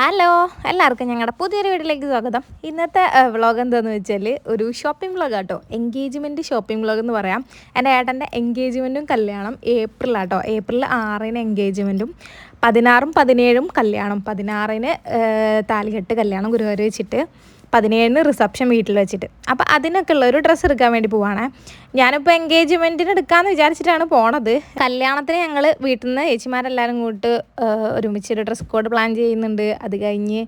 Hello എല്ലാവർക്കും ഞങ്ങളുടെ പുതിയൊരു വീട്ടിലേക്ക് സ്വാഗതം. ഇന്നത്തെ വ്ളോഗ് എന്താണെന്ന് വെച്ചാൽ ഒരു ഷോപ്പിംഗ് വ്ളോഗ് ആട്ടോ. എൻഗേജ്മെൻറ്റ് ഷോപ്പിംഗ് വ്ളോഗ് എന്ന് പറയാം. എൻ്റെ ഏട്ടൻ്റെ എൻഗേജ്മെൻറ്റും കല്യാണം ഏപ്രിലാട്ടോ. ഏപ്രിൽ 6-ന് എൻഗേജ്മെൻറ്റും 16-ഉം 17-ഉം കല്യാണം. 16-ന് താലികെട്ട് കല്യാണം ഗുരുവായൂർ വെച്ചിട്ട്, 17-ന് റിസപ്ഷൻ വീട്ടിൽ വെച്ചിട്ട്. അപ്പോൾ അതിനൊക്കെ ഉള്ള ഒരു ഡ്രസ്സ് എടുക്കാൻ വേണ്ടി പോവാണ്. ഞാനിപ്പോൾ എൻഗേജ്മെൻറ്റിന് എടുക്കാമെന്ന് വിചാരിച്ചിട്ടാണ് പോണത്. കല്യാണത്തിന് ഞങ്ങൾ വീട്ടിൽ നിന്ന് ചേച്ചിമാരെല്ലാവരും കൂട്ട് ഒരുമിച്ചൊരു ഡ്രസ് കോഡ് പ്ലാൻ ചെയ്യുന്നുണ്ട്. അത് കഴിഞ്ഞ്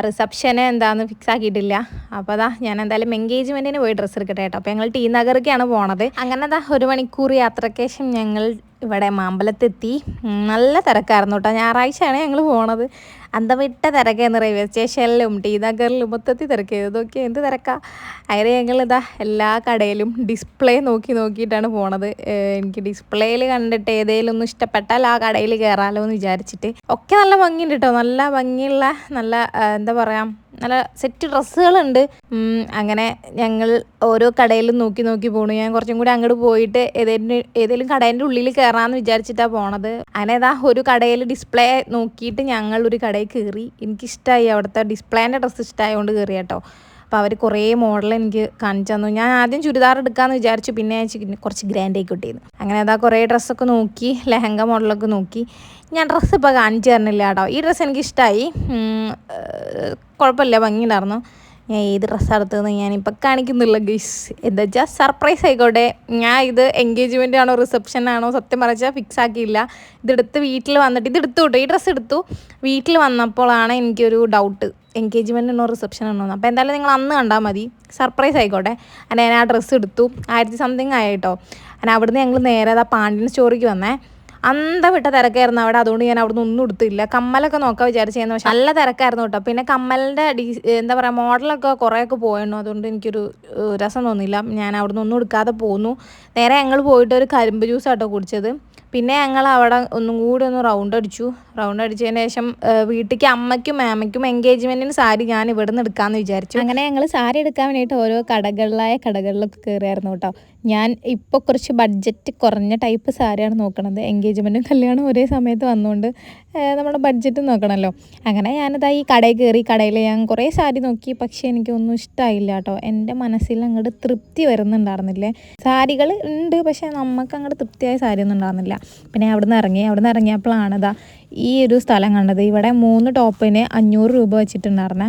റിസപ്ഷന് എന്താണെന്ന് ഫിക്സ് ആക്കിയിട്ടില്ല. അപ്പോൾ അതാ ഞാൻ എന്തായാലും എൻഗേജ്മെൻറ്റിന് പോയി ഡ്രസ്സ് എടുക്കട്ടെ കേട്ടോ. അപ്പോൾ ഞങ്ങൾ ടി നഗറിലേക്കാണ് പോണത്. അങ്ങനെ അതാ 1 മണിക്കൂർ യാത്രയ്ക്ക് ശേഷം ഞങ്ങൾ ഇവിടെ മാമ്പലത്തെത്തി. നല്ല തിരക്കായിരുന്നു കേട്ടോ. ഞായറാഴ്ചയാണ് ഞങ്ങൾ പോണത്. അന്തമിട്ട തിരക്കായിരുന്നു. റെയിൽവേ സ്റ്റേഷനിലും ടി നഗറിലും മൊത്തത്തിൽ തിരക്കിയത്. ഇതൊക്കെ എന്ത് തിരക്കാ. അതിന് ഞങ്ങളിതാ എല്ലാ കടയിലും ഡിസ്പ്ലേ നോക്കിയിട്ടാണ് പോണത്. എനിക്ക് ഡിസ്പ്ലേയിൽ കണ്ടിട്ട് ഏതെങ്കിലും ഒന്നും ഇഷ്ടപ്പെട്ടാൽ ആ കടയിൽ കയറാമല്ലോ എന്ന് വിചാരിച്ചിട്ട്. ഒക്കെ നല്ല ഭംഗിയുണ്ട് കേട്ടോ. നല്ല ഭംഗിയുള്ള നല്ല എന്താ പറയുക, നല്ല സെറ്റ് ഡ്രസ്സുകളുണ്ട്. അങ്ങനെ ഞങ്ങൾ ഓരോ കടയിലും നോക്കി പോണു. ഞാൻ കുറച്ചും കൂടി അങ്ങോട്ട് പോയിട്ട് ഏതെങ്കിലും കടേൻ്റെ ഉള്ളിൽ കയറാമെന്ന് വിചാരിച്ചിട്ടാണ് പോണത്. അങ്ങനെ ഇതാ ഒരു കടയിൽ ഡിസ്പ്ലേ നോക്കിയിട്ട് ഞങ്ങൾ ഒരു കടയിൽ കയറി. എനിക്കിഷ്ടമായി, അവിടുത്തെ ഡിസ്പ്ലേൻ്റെ ഡ്രസ്സ് ഇഷ്ടമായതുകൊണ്ട് കയറി കേട്ടോ. അപ്പോൾ അവർ കുറേ മോഡൽ എനിക്ക് കാണിച്ചു തന്നു. ഞാൻ ആദ്യം ചുരിദാർ എടുക്കാമെന്ന് വിചാരിച്ചു, പിന്നെ കുറച്ച് ഗ്രാൻഡ് ആയിക്കോട്ടേന്ന്. അങ്ങനെ അതാ കുറേ ഡ്രസ്സൊക്കെ നോക്കി, ലെഹങ്ക മോഡലൊക്കെ നോക്കി. ഞാൻ ഡ്രസ്സ് ഇപ്പോൾ കാണിച്ചു തരണില്ല കേട്ടോ. ഈ ഡ്രസ്സ് എനിക്കിഷ്ടമായി, കുഴപ്പമില്ല, ഭംഗിയുണ്ടായിരുന്നു. ഞാൻ ഏത് ഡ്രസ്സാണ് എടുത്തതെന്ന് ഞാനിപ്പോൾ കാണിക്കുന്നില്ല ഗൈസ്. എന്താ വെച്ചാൽ സർപ്രൈസ് ആയിക്കോട്ടെ. ഞാൻ ഇത് എൻഗേജ്മെൻ്റ് ആണോ റിസപ്ഷൻ ആണോ സത്യം പറഞ്ഞാൽ ഫിക്സ് ആക്കിയില്ല. ഇതെടുത്ത് വീട്ടിൽ വന്നിട്ട് ഇതെടുത്തു കേട്ടോ. ഈ ഡ്രസ്സ് എടുത്തു. വീട്ടിൽ വന്നപ്പോഴാണ് എനിക്കൊരു ഡൗട്ട്, എൻഗേജ്മെൻ്റ് ആണോ റിസപ്ഷൻ ആണോ. അപ്പോൾ എന്തായാലും നിങ്ങൾ അന്ന് കണ്ടാൽ മതി, സർപ്രൈസ് ആയിക്കോട്ടെ. അങ്ങനെ ഞാൻ ആ ഡ്രസ്സ് എടുത്തു. 1000 സംതിങ് ആയിട്ടോ. അങ്ങനെ അവിടുന്ന് ഞങ്ങൾ നേരെ ആ പാണ്ഡ്യൻ സ്റ്റോറിക്ക് വന്നേ. വിട്ട തിരക്കായിരുന്നു അവിടെ. അതുകൊണ്ട് ഞാൻ അവിടെ നിന്ന് ഒന്നും എടുത്തില്ല. കമ്മലൊക്കെ നോക്കാൻ വിചാരിച്ചിരുന്നു, പക്ഷെ നല്ല തിരക്കായിരുന്നു കേട്ടോ. പിന്നെ കമ്മലിൻ്റെ എന്താ പറയുക, മോഡലൊക്കെ കുറേയൊക്കെ പോയിരുന്നു. അതുകൊണ്ട് എനിക്കൊരു രസം തോന്നിയില്ല. ഞാൻ അവിടെ നിന്ന് ഒന്നും എടുക്കാതെ പോന്നു. നേരെ ഞങ്ങൾ പോയിട്ട് ഒരു കരിമ്പ് ജ്യൂസ് ആട്ടോ കുടിച്ചത്. പിന്നെ ഞങ്ങൾ അവിടെ ഒന്നും കൂടി ഒന്ന് റൗണ്ട് അടിച്ചതിന് ശേഷം വീട്ടിലേക്ക് അമ്മയ്ക്കും മാമയ്ക്കും എൻഗേജ്മെൻറ്റിന് സാരി ഞാൻ ഇവിടെ നിന്ന് എടുക്കാമെന്ന് വിചാരിച്ചു. അങ്ങനെ ഞങ്ങൾ സാരി എടുക്കാൻ വേണ്ടിയിട്ട് ഓരോ കടകളിലൊക്കെ കയറിയായിരുന്നു കേട്ടോ. ഞാൻ ഇപ്പോൾ കുറച്ച് ബഡ്ജറ്റ് കുറഞ്ഞ ടൈപ്പ് സാരിയാണ് നോക്കണത്. എൻഗേജ്മെൻറ്റും കല്യാണം ഒരേ സമയത്ത് വന്നുകൊണ്ട് നമ്മുടെ ബഡ്ജറ്റ് നോക്കണമല്ലോ. അങ്ങനെ ഞാനിതാ ഈ കടയിൽ കയറി. കടയിൽ ഞാൻ കുറേ സാരി നോക്കി, പക്ഷേ എനിക്കൊന്നും ഇഷ്ടമായില്ല കേട്ടോ. എൻ്റെ മനസ്സിൽ അങ്ങോട്ട് തൃപ്തി വരുന്നുണ്ടായിരുന്നില്ലേ. സാരികൾ ഉണ്ട്, പക്ഷേ നമുക്ക് അങ്ങോട്ട് തൃപ്തിയായ സാരിയൊന്നും ഉണ്ടായിരുന്നില്ല. പിന്നെ അവിടെ നിന്ന് ഇറങ്ങിയപ്പോഴാണ് ഇതാ ഈ ഒരു സ്ഥലം കണ്ടത്. ഇവിടെ 3 ടോപ്പിന് 500 രൂപ വെച്ചിട്ടുണ്ടായിരുന്നേ.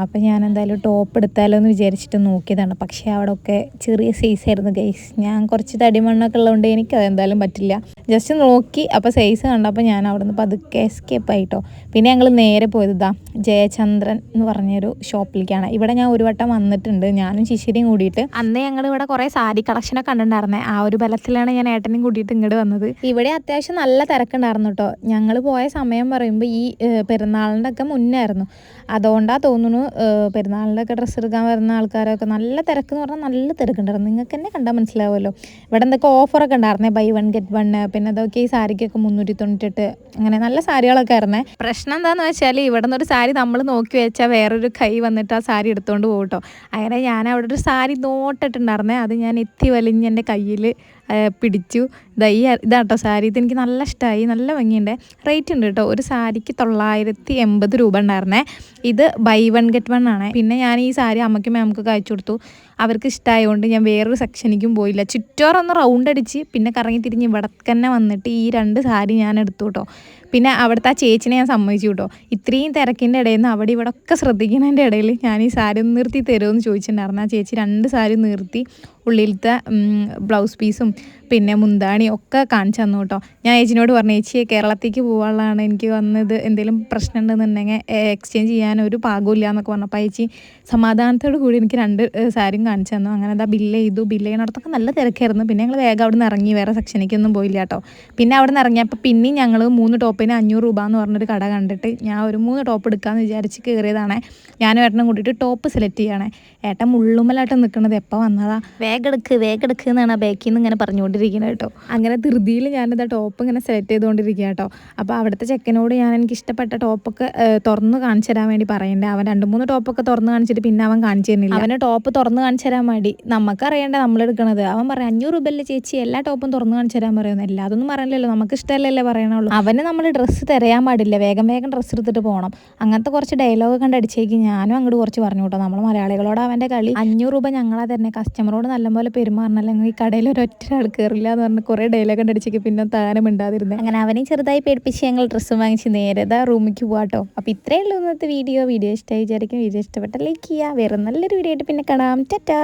അപ്പം ഞാൻ എന്തായാലും ടോപ്പ് എടുത്താലോ എന്ന് വിചാരിച്ചിട്ട് നോക്കിയതാണ്. പക്ഷേ അവിടെ ഒക്കെ ചെറിയ സൈസായിരുന്നു ഗൈസ്. ഞാൻ കുറച്ച് തടിമണ്ണൊക്കെ ഉള്ളതുകൊണ്ട് എനിക്കത് എന്തായാലും പറ്റില്ല. ജസ്റ്റ് നോക്കി, അപ്പോൾ സൈസ് കണ്ടപ്പോൾ ഞാൻ അവിടെ നിന്ന് പതുക്കെ എസ്കേപ്പ് ആയിട്ടോ. പിന്നെ ഞങ്ങൾ നേരെ പോയത് ഇതാ ജയചന്ദ്രൻ എന്ന് പറഞ്ഞൊരു ഷോപ്പിലേക്കാണ്. ഇവിടെ ഞാൻ ഒരു വട്ടം വന്നിട്ടുണ്ട്, ഞാനും ശിശിരിയും കൂടിയിട്ട്. അന്ന് ഞങ്ങൾ ഇവിടെ കുറേ സാരി കളക്ഷനൊക്കെ കണ്ടിട്ടുണ്ടായിരുന്നേ. ആ ഒരു ബലത്തിലാണ് ഞാൻ ഏട്ടനെയും കൂട്ടിയിട്ട് ഇങ്ങോട്ട് വന്നത്. ഇവിടെ അത്യാവശ്യം നല്ല തിരക്കുണ്ടായിരുന്നു കേട്ടോ. ഞങ്ങൾ പോയ സമയം പറയുമ്പോൾ ഈ പെരുന്നാളിൻ്റെ ഒക്കെ മുന്നേ ആയിരുന്നു. അതുകൊണ്ടാണ് തോന്നുന്നു പെരുന്നാളിൻ്റെ ഒക്കെ ഡ്രസ്സ് എടുക്കാൻ വരുന്ന ആൾക്കാരൊക്കെ നല്ല തിരക്കെന്ന് പറഞ്ഞാൽ നല്ല തിരക്കുണ്ടായിരുന്നു. നിങ്ങൾക്ക് തന്നെ കണ്ടാൽ മനസ്സിലാവുമല്ലോ. ഇവിടെ എന്തൊക്കെ ഓഫറൊക്കെ ഉണ്ടായിരുന്നേ, ബൈ 1 get 1. പിന്നെ അതൊക്കെ ഈ സാരിക്കൊക്കെ 398. അങ്ങനെ നല്ല സാരികളൊക്കെ ആയിരുന്നേ. പ്രശ്നം എന്താണെന്ന് വെച്ചാൽ ഇവിടെ നിന്നൊരു സാരി നമ്മൾ നോക്കി വെച്ചാൽ വേറൊരു കൈ വന്നിട്ട് ആ സാരി എടുത്തുകൊണ്ട് പോകും കേട്ടോ. അങ്ങനെ ഞാൻ അവിടെ ഒരു സാരി നോട്ടിട്ടുണ്ടായിരുന്നേ. അത് ഞാൻ എത്തി വലിഞ്ഞ് എൻ്റെ കയ്യിൽ പിടിച്ചു. ഇതാട്ടോ സാരി. ഇതെനിക്ക് നല്ല ഇഷ്ടമായി, നല്ല ഭംഗിയുണ്ട്. റേറ്റ് ഉണ്ട് കേട്ടോ. ഒരു സാരിക്ക് 980 രൂപ ഉണ്ടായിരുന്നേ. ഇത് ബൈ 1 get 1 ആണ്. പിന്നെ ഞാൻ ഈ സാരി അമ്മയ്ക്കും മാമക്കൊക്കെ അയച്ചു കൊടുത്തു. അവർക്ക് ഇഷ്ടമായതുകൊണ്ട് ഞാൻ വേറൊരു സെക്ഷനിക്കും പോയില്ല. ചുറ്റോറൊന്ന് റൗണ്ട് അടിച്ച് പിന്നെ കറങ്ങി തിരിഞ്ഞ് ഇവിടെ തന്നെ വന്നിട്ട് ഈ 2 സാരി ഞാൻ എടുത്തു കേട്ടോ. പിന്നെ അവിടുത്തെ ആ ചേച്ചിനെ ഞാൻ സമ്മതിച്ചു കേട്ടോ. ഇത്രയും തിരക്കിൻ്റെ ഇടയിൽ നിന്ന് അവിടെ ഇവിടെ ഒക്കെ ശ്രദ്ധിക്കുന്നതിൻ്റെ ഇടയിൽ ഞാൻ ഈ സാരി ഒന്ന് നിർത്തി തരുമെന്ന് ചോദിച്ചിട്ടുണ്ടായിരുന്നു. ആ ചേച്ചി 2 സാരി നിർത്തി ഉള്ളിലത്തെ ബ്ലൗസ് പീസും പിന്നെ മുന്താണിയും ഒക്കെ കാണിച്ചു തന്നു കേട്ടോ. ഞാൻ ചേച്ചിനോട് പറഞ്ഞു, ചേച്ചി കേരളത്തേക്ക് പോകാനുള്ളതാണ്, എനിക്ക് വന്നത് എന്തെങ്കിലും പ്രശ്നം ഉണ്ടെന്നുണ്ടെങ്കിൽ എക്സ്ചേഞ്ച് ചെയ്യാൻ ഒരു പാകമില്ല എന്നൊക്കെ പറഞ്ഞപ്പോൾ ചേച്ചി സമാധാനത്തോടു കൂടി എനിക്ക് 2 സാരിയും കാണിച്ചു തന്നു. അങ്ങനെ അതാ ബില്ല് ചെയ്യുന്നിടത്തൊക്കെ നല്ല തിരക്കായിരുന്നു. പിന്നെ ഞങ്ങൾ വേഗം അവിടെ നിന്ന് ഇറങ്ങി, വേറെ സെക്ഷനിലേക്കൊന്നും പോയില്ല കേട്ടോ. പിന്നെ അവിടെ നിന്ന് ഇറങ്ങിയപ്പോൾ പിന്നെയും ഞങ്ങൾ 3 ടോപ്പിന് 500 രൂപ എന്ന് പറഞ്ഞൊരു കട കണ്ടിട്ട് ഞാൻ ഒരു 3 ടോപ്പ് എടുക്കാമെന്ന് വിചാരിച്ച് കയറിയതാണ്. ഞാനും ഏട്ടനും കൂട്ടിയിട്ട് ടോപ്പ് സെലക്ട് ചെയ്യണേ. ഏട്ടൻ മുള്ളുമ്മലായിട്ട് നിൽക്കുന്നത് എപ്പോൾ വന്നതാ. വേഗെടുക്ക് എന്നാണ് ആ ബാക്കിൽ നിന്ന് ഇങ്ങനെ പറഞ്ഞുകൊണ്ടിരിക്കുന്നത് കേട്ടോ. അങ്ങനെ ധൃതിയിൽ ഞാനിതാ ടോപ്പ് ഇങ്ങനെ സെലക്ട് ചെയ്തുകൊണ്ടിരിക്കുക കേട്ടോ. അപ്പോൾ അവിടുത്തെ ചെക്കനോട് ഞാൻ എനിക്ക് ഇഷ്ടപ്പെട്ട ടോപ്പൊക്കെ തുറന്ന് കാണിച്ചു തരാൻ വേണ്ടി പറയണ്ടേ. അവൻ 2-3 ടോപ്പൊക്കെ തുറന്ന് കാണിച്ചിട്ട് പിന്നെ അവൻ കാണിച്ചു തരുന്നില്ല. അവന് ടോപ്പ് തുറന്ന് കാണിച്ചു തരാൻ വേണ്ടി നമുക്കറിയണ്ടേ നമ്മളെടുക്കണത്. അവൻ പറയാം 500 രൂപയല്ലേ ചേച്ചി, എല്ലാ ടോപ്പും തുറന്ന് കാണിച്ചു തരാൻ പറയുന്നു. എല്ലാതൊന്നും പറയണല്ലോ, നമുക്ക് ഇഷ്ടമല്ലല്ലേ പറയണുള്ളൂ. അവന് നമ്മൾ ഡ്രസ്സ് തിരയാൻ പാടില്ല, വേഗം വേഗം ഡ്രസ്സ് എടുത്തിട്ട് പോകണം. അങ്ങനത്തെ കുറച്ച് ഡയലോഗ് കണ്ട് അടിച്ചേക്ക് ഞാനും അങ്ങോട്ട് കുറച്ച് പറഞ്ഞു കേട്ടോ. നമ്മൾ മലയാളികളോട് അവൻ്റെ കളി. 500 രൂപ ഞങ്ങളാ തന്നെ, കസ്റ്റമറോട് നല്ലപോലെ പെരുമാറണമല്ലോ, ഈ കടയിൽ ഒരൊറ്റ ആൾ കയറില്ല എന്ന് പറഞ്ഞ് കുറേ ഡയലോഗ് കണ്ട് അടിച്ചേക്ക് പിന്നെ താരം ഉണ്ടാതിരുന്നത്. അങ്ങനെ അവനെയും ചെറുതായി പേടിപ്പിച്ച് ഞങ്ങൾ ഡ്രസ്സ് വാങ്ങിച്ച് നേരെ റൂമിലേക്ക് പോകാട്ടോ. അപ്പോൾ ഇത്രയേ ഉള്ളൂ ഇന്നത്തെ വീഡിയോ ഇഷ്ടമായി വിചാരിക്കും. വീഡിയോ ഇഷ്ടപ്പെട്ട ലൈക്ക് ചെയ്യുക. വേറെ നല്ലൊരു വീഡിയോ ആയിട്ട് പിന്നെ കാണാം. ടാറ്റാ.